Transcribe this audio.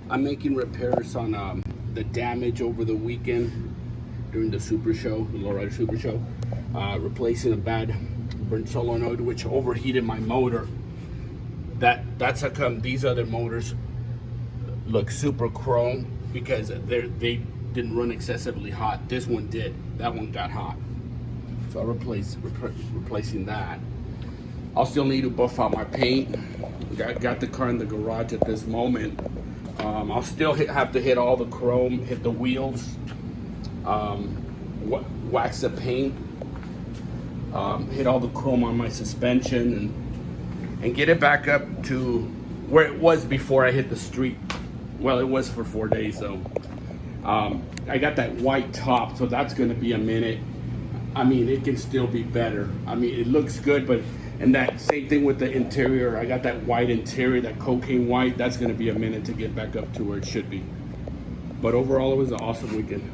I'm making repairs on the damage over the weekend during the Super Show, the Lowrider Super Show. Replacing a bad burnt solenoid which overheated my motor. That's how come these other motors look super chrome, because they didn't run excessively hot. This one did. That one got hot. So I'll replacing that. I'll still need to buff out my paint. Got the car in the garage at this moment. I'll still have to hit all the chrome, hit the wheels, wax the paint, hit all the chrome on my suspension, and get it back up to where it was before I hit the street. Well, it was for 4 days though. I got that white top, so that's gonna be a minute. I mean, it can still be better. I mean, it looks good, but, and that same thing with the interior. I got that white interior, that cocaine white. That's gonna be a minute to get back up to where it should be. But overall, it was an awesome weekend.